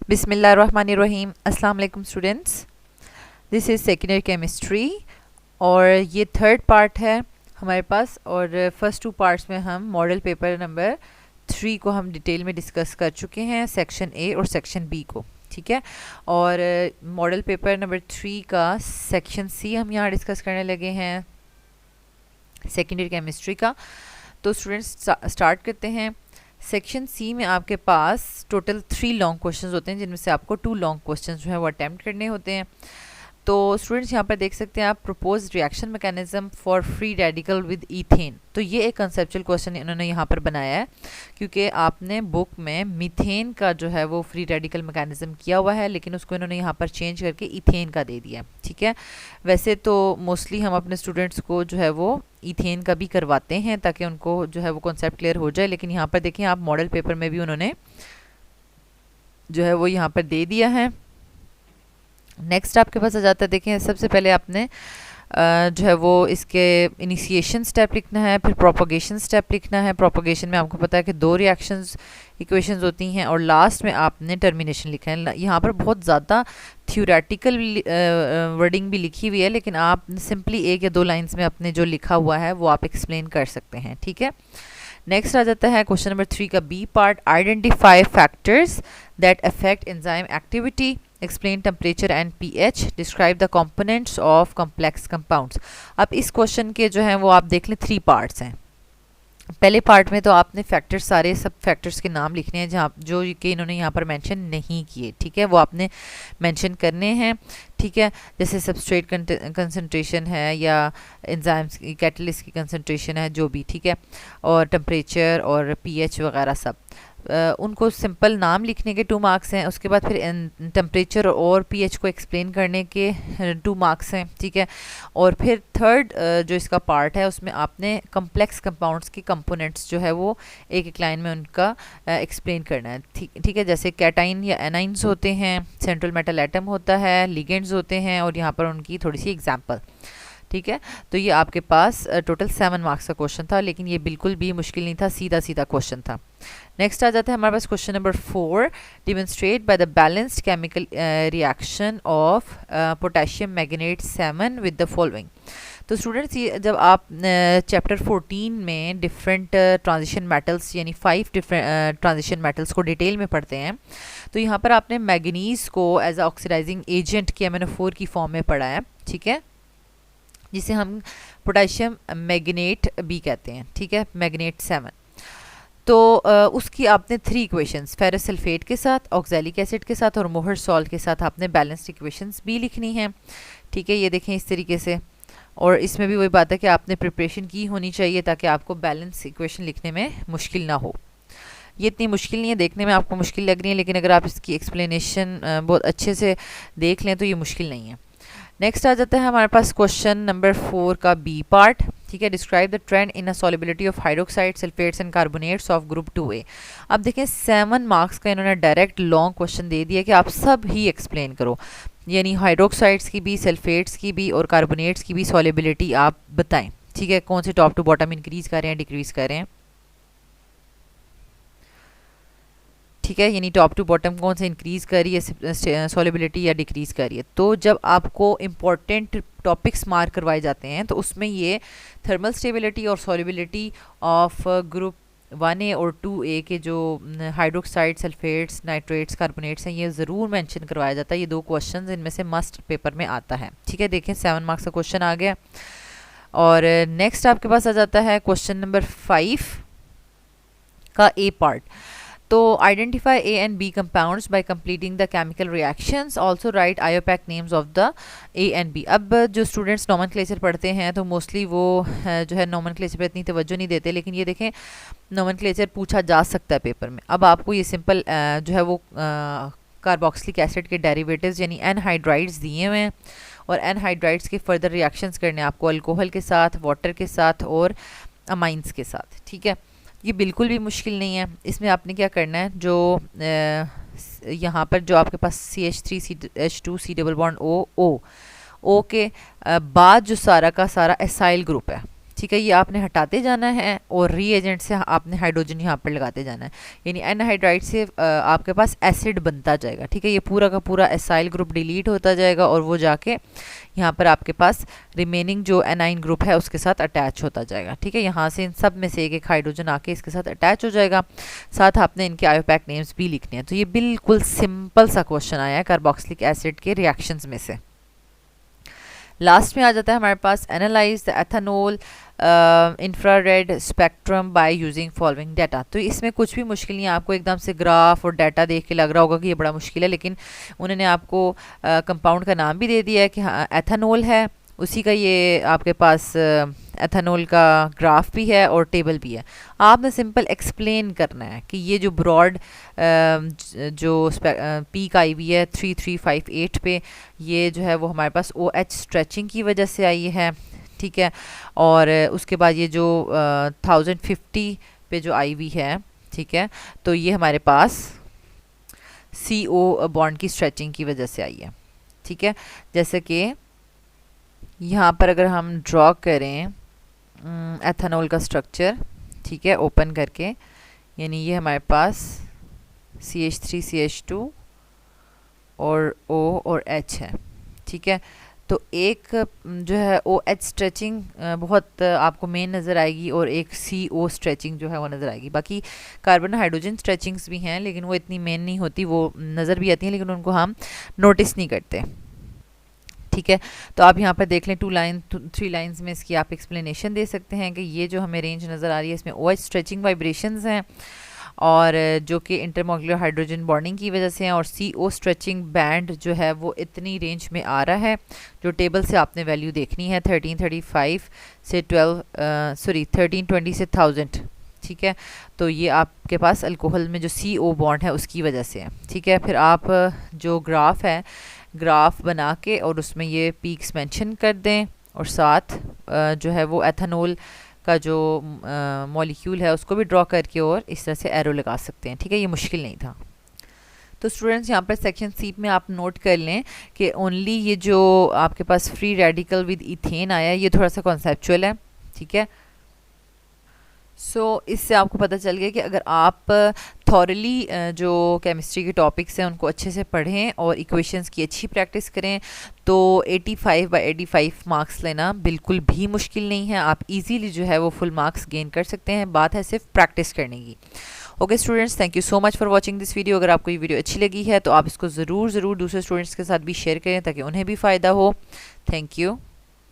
बिस्मिल्लाहिर्रहमानिर्रहीम। अस्सलाम वालेकुम students, this is second year chemistry और ये थर्ड पार्ट है हमारे पास। और फर्स्ट टू पार्ट्स में हम मॉडल पेपर नंबर 3 को हम डिटेल में डिस्कस कर चुके हैं, सेक्शन ए और सेक्शन बी को। ठीक है, और मॉडल पेपर नंबर 3 का सेक्शन सी हम यहाँ डिस्कस करने लगे हैं, सेकेंड ईयर केमिस्ट्री का। तो स्टूडेंट्स स्टार्ट करते हैं। सेक्शन सी में आपके पास टोटल 3 लॉन्ग क्वेश्चंस होते हैं, जिनमें से आपको 2 लॉन्ग क्वेश्चंस जो है वो अटैम्प्ट करने होते हैं। तो स्टूडेंट्स यहाँ पर देख सकते हैं आप, propose reaction mechanism for free radical with ethane. तो ये एक कंसेप्चुअल क्वेश्चन इन्होंने यहाँ पर बनाया है, क्योंकि आपने बुक में मीथेन का जो है वो फ्री रेडिकल मैकेनिज्म किया हुआ है, लेकिन उसको इन्होंने यहाँ पर चेंज करके ईथेन का दे दिया। ठीक है, वैसे तो मोस्टली हम अपने स्टूडेंट्स को जो है वो ईथेन का भी करवाते हैं ताकि उनको जो है वो कॉन्सेप्ट क्लियर हो जाए, लेकिन यहाँ पर देखें आप, मॉडल पेपर में भी उन्होंने जो है वो यहाँ पर दे दिया है। नेक्स्ट आपके पास आ जाता है, देखें सबसे पहले आपने जो है वो इसके इनिशिएशन स्टेप लिखना है, फिर प्रोपोगेशन स्टेप लिखना है। प्रोपोगेशन में आपको पता है कि 2 रिएक्शंस इक्वेशंस होती हैं, और लास्ट में आपने टर्मिनेशन लिखा है। यहाँ पर बहुत ज़्यादा थ्योरेटिकल वर्डिंग भी लिखी हुई है, लेकिन आप सिंपली 1 या 2 लाइन्स में अपने जो लिखा हुआ है वो आप एक्सप्लेन कर सकते हैं। ठीक है, नेक्स्ट आ जाता है क्वेश्चन नंबर 3 का B part, identify factors that affect enzyme activity, explain temperature and pH, describe the components of complex compounds. अब इस क्वेश्चन के जो हैं वो आप देख लें 3 पार्ट्स हैं। पहले पार्ट में तो आपने फैक्टर्स, सारे सब फैक्टर्स के नाम लिखने हैं जहाँ जो कि इन्होंने यहाँ पर मेंशन नहीं किए। ठीक है, वो आपने मेंशन करने हैं। ठीक है, जैसे सबस्ट्रेट कंसंट्रेशन है या एंजाइम्स की, कैटलिस्ट की कंसंट्रेशन है, जो भी। ठीक है, और टेम्परेचर और पीएच वगैरह सब उनको सिंपल नाम लिखने के 2 मार्क्स हैं। उसके बाद फिर टेम्परेचर और पीएच को एक्सप्लेन करने के 2 मार्क्स हैं। ठीक है, और फिर थर्ड जो इसका पार्ट है उसमें आपने कम्प्लेक्स कंपाउंड्स के कंपोनेंट्स जो है वो एक लाइन में उनका एक्सप्लेन करना है। ठीक है, जैसे कैटाइन या एनाइंस होते हैं, सेंट्रल मेटल एटम होता है, लिगेंड्स होते हैं, और यहाँ पर उनकी थोड़ी सी एग्जाम्पल। ठीक है, तो ये आपके पास टोटल 7 मार्क्स का क्वेश्चन था, लेकिन ये बिल्कुल भी मुश्किल नहीं था, सीधा सीधा क्वेश्चन था। नेक्स्ट आ जाता है हमारे पास question number 4, demonstrate by the balanced chemical reaction of potassium magnet 7 with the following. तो स्टूडेंट्स, ये जब आप चैप्टर 14 में डिफरेंट ट्रांजिशन मेटल्स यानी 5 डिफरेंट ट्रांजिशन मेटल्स को डिटेल में पढ़ते हैं, तो यहाँ पर आपने मैग्नीज को as a oxidising agent KMnO4 की फॉर्म में पढ़ा है। ठीक है, जिसे हम पोटेशियम मैग्नेट भी कहते हैं। ठीक है, मैग्नेट 7। तो उसकी आपने 3 इक्वेशंस, फेरस सल्फेट के साथ, ऑक्सैलिक एसिड के साथ और मोहर सॉल्ट के साथ आपने बैलेंस्ड इक्वेशंस भी लिखनी है। ठीक है, ये देखें इस तरीके से। और इसमें भी वही बात है कि आपने प्रिपरेशन की होनी चाहिए ताकि आपको बैलेंस इक्वेशन लिखने में मुश्किल ना हो। ये इतनी मुश्किल नहीं है, देखने में आपको मुश्किल लग रही है, लेकिन अगर आप इसकी एक्सप्लेनेशन बहुत अच्छे से देख लें तो ये मुश्किल नहीं है। नेक्स्ट आ जाता है हमारे पास क्वेश्चन नंबर 4 का बी पार्ट। ठीक है, describe the trend in a solubility of hydroxide, sulphates and carbonates of group 2A। अब देखें 7 मार्क्स का इन्होंने डायरेक्ट लॉन्ग क्वेश्चन दे दिया कि आप सब ही एक्सप्लेन करो, यानी हाइड्रोक्साइड्स की भी, सल्फेट्स की भी और कार्बोनेट्स की भी सॉलिबिलिटी आप बताएं। ठीक है, कौन से टॉप टू बॉटम इंक्रीज कर रहे हैं, डिक्रीज कर रहे हैं। ठीक है, यानी टॉप टू बॉटम कौन सा इंक्रीज कर रही है सॉलिबिलिटी या डिक्रीज कर रही है। तो जब आपको इंपॉर्टेंट टॉपिक्स मार्क करवाए जाते हैं तो उसमें ये थर्मल स्टेबिलिटी और सॉलिबिलिटी ऑफ ग्रुप 1A और 2A के जो हाइड्रोक्साइड, सल्फेट्स, नाइट्रेट्स, कार्बोनेट्स हैं, ये ज़रूर मेंशन करवाया जाता है। ये 2 क्वेश्चन इनमें से मस्ट पेपर में आता है। ठीक है, देखें 7 मार्क्स का क्वेश्चन आ गया। और नेक्स्ट आपके पास आ जाता है क्वेश्चन नंबर 5 का ए पार्ट। तो identify A and B compounds bye completing the chemical reactions, also right IUPAC names of the A and B। अब जो स्टूडेंट्स नोमेनक्लेचर पढ़ते हैं तो मोस्टली वो जो है नोमेनक्लेचर पे इतनी तवज्जो नहीं देते, लेकिन ये देखें नोमेनक्लेचर पूछा जा सकता है पेपर में। अब आपको ये सिंपल जो है वो कार्बोक्सिलिक एसिड के डेरिवेटिव्स यानी एनहाइड्राइड्स दिए हुए हैं, और एनहाइड्राइड्स के फर्दर रिएक्शंस करने आपको अल्कोहल के साथ, वाटर के साथ और अमाइंस के साथ। ठीक है, ये बिल्कुल भी मुश्किल नहीं है। इसमें आपने क्या करना है, जो यहाँ पर जो आपके पास CH3CH2 C double bond O के बाद जो सारा का सारा एसाइल ग्रुप है, ठीक है, ये आपने हटाते जाना है और रीएजेंट से आपने हाइड्रोजन यहाँ पर लगाते जाना है, यानी एनहाइड्राइड से आपके पास एसिड बनता जाएगा। ठीक है, ये पूरा का पूरा एसाइल ग्रुप डिलीट होता जाएगा और वो जाके यहाँ पर आपके पास रिमेनिंग जो एनाइन ग्रुप है उसके साथ अटैच होता जाएगा। ठीक है, यहाँ से इन सब में से एक एक हाइड्रोजन आके इसके साथ अटैच हो जाएगा। साथ आपने इनके आयोपैक नेम्स भी लिखने हैं। तो ये बिल्कुल सिंपल सा क्वेश्चन आया है कार्बोक्सिलिक एसिड के रिएक्शंस में से। लास्ट में आ जाता है हमारे पास analyse the ethanol infrared spectrum by using following data. तो इसमें कुछ भी मुश्किल नहीं है, आपको एकदम से ग्राफ और डाटा देख के लग रहा होगा कि ये बड़ा मुश्किल है, लेकिन उन्होंने आपको कंपाउंड का नाम भी दे दिया है कि हाँ एथेनॉल है, उसी का ये आपके पास एथेनॉल का ग्राफ भी है और टेबल भी है। आपने सिंपल एक्सप्लेन करना है कि ये जो ब्रॉड जो पीक आई हुई है 3358 पे, ये जो है वो हमारे पास OH स्ट्रेचिंग की वजह से आई है। ठीक है, और उसके बाद ये जो 1050 पे जो आई हुई है, ठीक है, तो ये हमारे पास CO बॉन्ड की स्ट्रेचिंग की वजह से आई है। ठीक है, जैसे कि यहाँ पर अगर हम ड्रॉ करें एथेनॉल का स्ट्रक्चर, ठीक है, ओपन करके, यानी ये हमारे पास CH3 CH2 और O और H है। ठीक है, तो एक जो है OH स्ट्रेचिंग बहुत आपको मेन नज़र आएगी और एक CO स्ट्रेचिंग जो है वो नज़र आएगी। बाकी कार्बन हाइड्रोजन स्ट्रेचिंग्स भी हैं लेकिन वो इतनी मेन नहीं होती, वो नज़र भी आती हैं लेकिन उनको हम नोटिस नहीं करते। ठीक है, तो आप यहाँ पर देख लें 3 लाइंस में इसकी आप एक्सप्लेनेशन दे सकते हैं कि ये जो हमें रेंज नज़र आ रही है इसमें OH स्ट्रेचिंग वाइब्रेशंस हैं और जो कि इंटरमॉलिक्यूलर हाइड्रोजन बॉन्डिंग की वजह से हैं, और CO स्ट्रेचिंग बैंड जो है वो इतनी रेंज में आ रहा है। जो टेबल से आपने वैल्यू देखनी है 1335 से 1320 से 1000। ठीक है, तो ये आपके पास अल्कोहल में जो CO बॉन्ड है उसकी वजह से है। ठीक है, फिर आप जो ग्राफ है, ग्राफ बना के और उसमें ये पीक्स मेंशन कर दें और साथ जो है वो एथेनॉल का जो मॉलिक्यूल है उसको भी ड्रॉ करके और इस तरह से एरो लगा सकते हैं। ठीक है, ये मुश्किल नहीं था। तो स्टूडेंट्स यहाँ पर सेक्शन सी में आप नोट कर लें कि ओनली ये जो आपके पास फ्री रेडिकल विद इथेन आया है ये थोड़ा सा कॉन्सेप्चुअल है। ठीक है, इससे आपको पता चल गया कि अगर आप थॉरली जो केमिस्ट्री के टॉपिक्स हैं उनको अच्छे से पढ़ें और इक्वेशंस की अच्छी प्रैक्टिस करें तो 85/85 मार्क्स लेना बिल्कुल भी मुश्किल नहीं है। आप इजीली जो है वो फुल मार्क्स गेन कर सकते हैं, बात है सिर्फ प्रैक्टिस करने की। Okay students, thank you so much for watching this video. अगर आपको ये वीडियो अच्छी लगी है तो आप इसको ज़रूर दूसरे स्टूडेंट्स के साथ भी शेयर करें ताकि उन्हें भी फ़ायदा हो। Thank you.